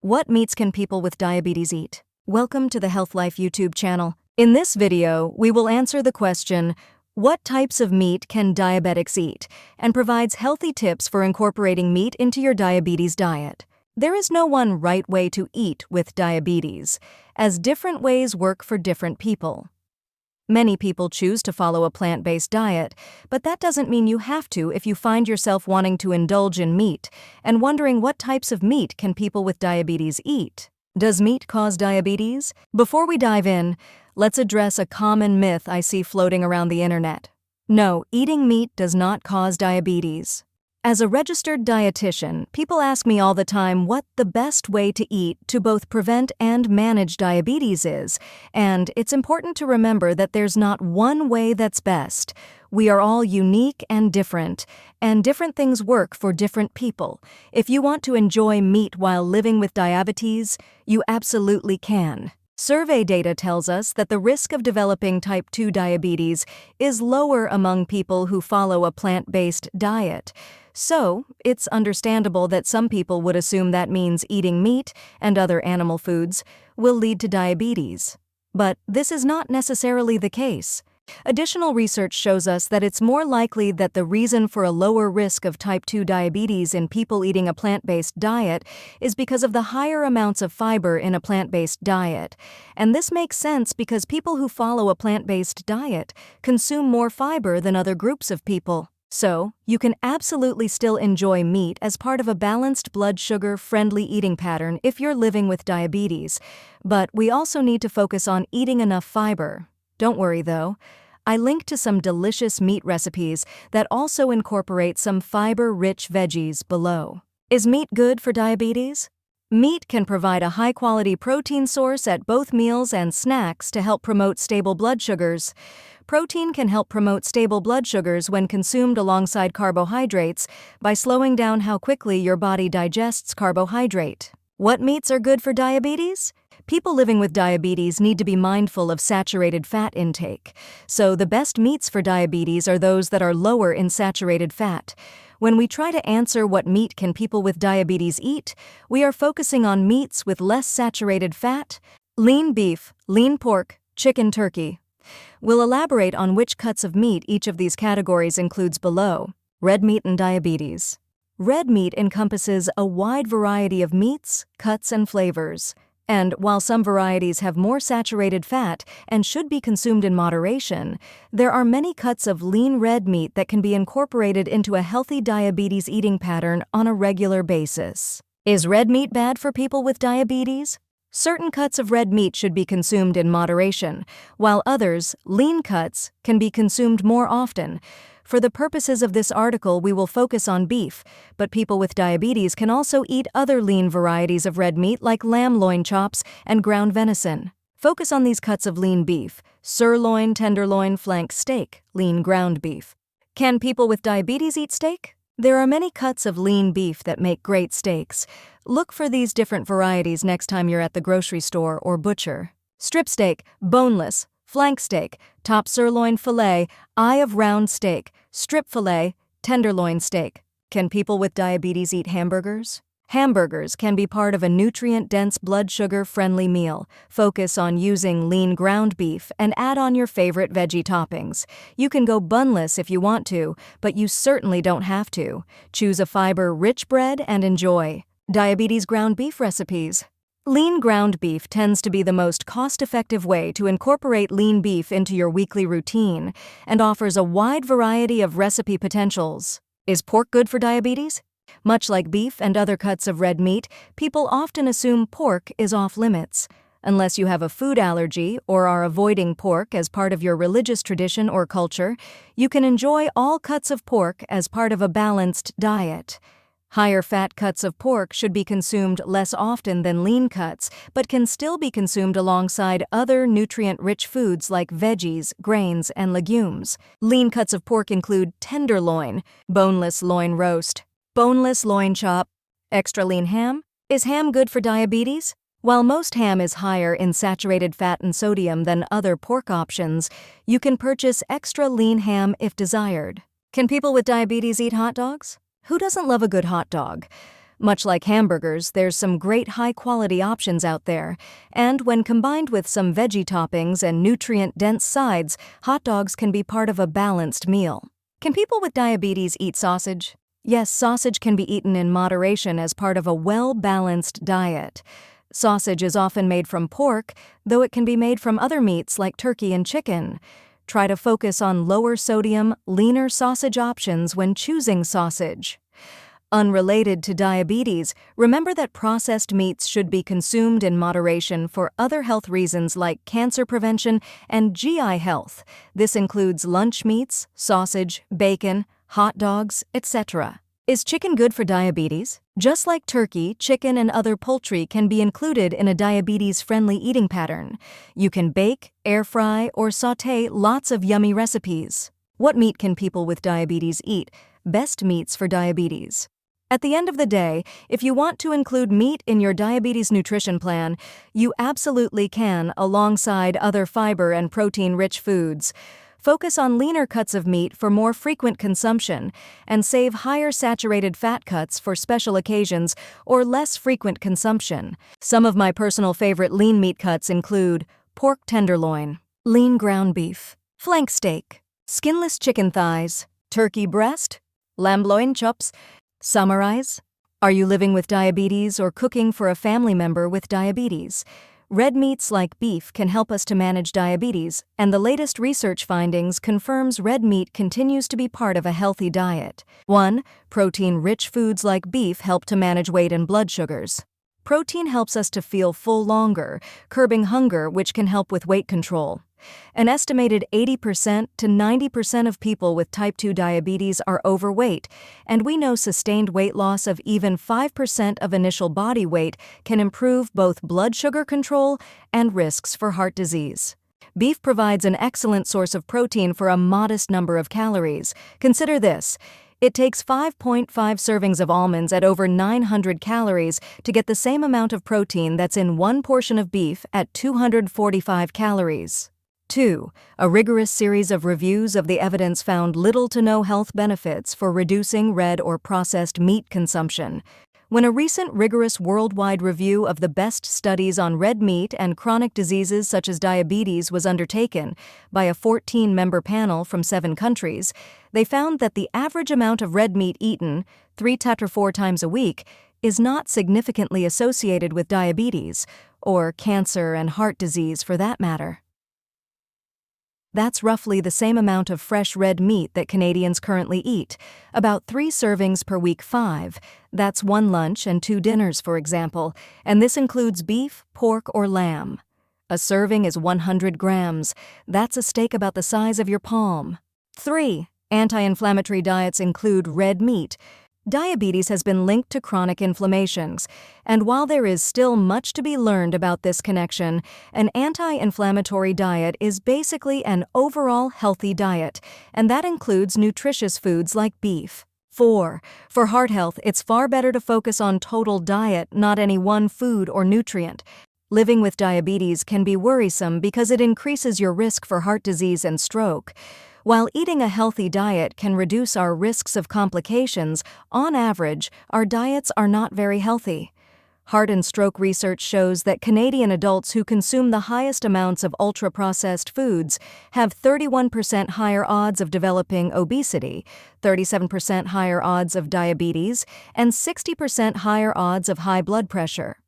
What meats can people with diabetes eat? Welcome to the Health Life YouTube channel. In this video, we will answer the question, what types of meat can diabetics eat? And provides healthy tips for incorporating meat into your diabetes diet. There is no one right way to eat with diabetes, as different ways work for different people. Many people choose to follow a plant-based diet, but that doesn't mean you have to if you find yourself wanting to indulge in meat and wondering what types of meat can people with diabetes eat. Does meat cause diabetes? Before we dive in, let's address a common myth I see floating around the internet. No, eating meat does not cause diabetes. As a registered dietitian, people ask me all the time what the best way to eat to both prevent and manage diabetes is, and it's important to remember that there's not one way that's best. We are all unique and different things work for different people. If you want to enjoy meat while living with diabetes, you absolutely can. Survey data tells us that the risk of developing type 2 diabetes is lower among people who follow a plant-based diet. So, it's understandable that some people would assume that means eating meat and other animal foods will lead to diabetes. But this is not necessarily the case. Additional research shows us that it's more likely that the reason for a lower risk of type 2 diabetes in people eating a plant-based diet is because of the higher amounts of fiber in a plant-based diet. And this makes sense because people who follow a plant-based diet consume more fiber than other groups of people. So, you can absolutely still enjoy meat as part of a balanced blood sugar-friendly eating pattern if you're living with diabetes. But we also need to focus on eating enough fiber. Don't worry though, I linked to some delicious meat recipes that also incorporate some fiber-rich veggies below. Is meat good for diabetes? Meat can provide a high-quality protein source at both meals and snacks to help promote stable blood sugars. Protein can help promote stable blood sugars when consumed alongside carbohydrates by slowing down how quickly your body digests carbohydrate. What meats are good for diabetes? People living with diabetes need to be mindful of saturated fat intake, so the best meats for diabetes are those that are lower in saturated fat. When we try to answer what meat can people with diabetes eat, we are focusing on meats with less saturated fat: lean beef, lean pork, chicken, turkey. We'll elaborate on which cuts of meat each of these categories includes below. Red meat and diabetes. Red meat encompasses a wide variety of meats, cuts, and flavors. And while some varieties have more saturated fat and should be consumed in moderation, there are many cuts of lean red meat that can be incorporated into a healthy diabetes eating pattern on a regular basis. Is red meat bad for people with diabetes? Certain cuts of red meat should be consumed in moderation, while others, lean cuts, can be consumed more often. For the purposes of this article, we will focus on beef, but people with diabetes can also eat other lean varieties of red meat like lamb loin chops and ground venison. Focus on these cuts of lean beef: sirloin, tenderloin, flank steak, lean ground beef. Can people with diabetes eat steak? There are many cuts of lean beef that make great steaks. Look for these different varieties next time you're at the grocery store or butcher. Strip steak, boneless, flank steak, top sirloin fillet, eye of round steak, strip fillet, tenderloin steak. Can people with diabetes eat hamburgers? Hamburgers can be part of a nutrient-dense blood sugar-friendly meal. Focus on using lean ground beef and add on your favorite veggie toppings. You can go bunless if you want to, but you certainly don't have to. Choose a fiber-rich bread and enjoy. Diabetes ground beef recipes. Lean ground beef tends to be the most cost-effective way to incorporate lean beef into your weekly routine and offers a wide variety of recipe potentials. Is pork good for diabetes? Much like beef and other cuts of red meat, people often assume pork is off-limits. Unless you have a food allergy or are avoiding pork as part of your religious tradition or culture, you can enjoy all cuts of pork as part of a balanced diet. Higher fat cuts of pork should be consumed less often than lean cuts, but can still be consumed alongside other nutrient-rich foods like veggies, grains, and legumes. Lean cuts of pork include tenderloin, boneless loin roast, boneless loin chop, extra lean ham. Is ham good for diabetes? While most ham is higher in saturated fat and sodium than other pork options, you can purchase extra lean ham if desired. Can people with diabetes eat hot dogs? Who doesn't love a good hot dog? Much like hamburgers, there's some great high-quality options out there, and when combined with some veggie toppings and nutrient-dense sides, hot dogs can be part of a balanced meal. Can people with diabetes eat sausage? Yes, sausage can be eaten in moderation as part of a well-balanced diet. Sausage is often made from pork, though it can be made from other meats like turkey and chicken. Try to focus on lower-sodium, leaner sausage options when choosing sausage. Unrelated to diabetes, remember that processed meats should be consumed in moderation for other health reasons like cancer prevention and GI health. This includes lunch meats, sausage, bacon, hot dogs, etc. Is chicken good for diabetes? Just like turkey, chicken, and other poultry can be included in a diabetes-friendly eating pattern. You can bake, air fry, or sauté lots of yummy recipes. What meat can people with diabetes eat? Best meats for diabetes. At the end of the day, if you want to include meat in your diabetes nutrition plan, you absolutely can alongside other fiber and protein-rich foods. Focus on leaner cuts of meat for more frequent consumption and save higher saturated fat cuts for special occasions or less frequent consumption. Some of my personal favorite lean meat cuts include pork tenderloin, lean ground beef, flank steak, skinless chicken thighs, turkey breast, lamb loin chops. Summarize: are you living with diabetes or cooking for a family member with diabetes? Red meats like beef can help us to manage diabetes, and the latest research findings confirms red meat continues to be part of a healthy diet. 1. Protein-rich foods like beef help to manage weight and blood sugars. Protein helps us to feel full longer, curbing hunger, which can help with weight control. An estimated 80% to 90% of people with type 2 diabetes are overweight, and we know sustained weight loss of even 5% of initial body weight can improve both blood sugar control and risks for heart disease. Beef provides an excellent source of protein for a modest number of calories. Consider this. It takes 5.5 servings of almonds at over 900 calories to get the same amount of protein that's in one portion of beef at 245 calories. 2. A rigorous series of reviews of the evidence found little to no health benefits for reducing red or processed meat consumption. When a recent rigorous worldwide review of the best studies on red meat and chronic diseases such as diabetes was undertaken by a 14-member panel from 7 countries, they found that the average amount of red meat eaten, 3 to 4 times a week, is not significantly associated with diabetes, or cancer and heart disease for that matter. That's roughly the same amount of fresh red meat that Canadians currently eat, about 3 servings per week 5. That's 1 lunch and 2 dinners, for example, and this includes beef, pork, or lamb. A serving is 100 grams. That's a steak about the size of your palm. 3. Anti-inflammatory diets include red meat. Diabetes has been linked to chronic inflammations, and while there is still much to be learned about this connection, an anti-inflammatory diet is basically an overall healthy diet, and that includes nutritious foods like beef. 4. For heart health, it's far better to focus on total diet, not any one food or nutrient. Living with diabetes can be worrisome because it increases your risk for heart disease and stroke. While eating a healthy diet can reduce our risks of complications, on average, our diets are not very healthy. Heart and stroke research shows that Canadian adults who consume the highest amounts of ultra-processed foods have 31% higher odds of developing obesity, 37% higher odds of diabetes, and 60% higher odds of high blood pressure.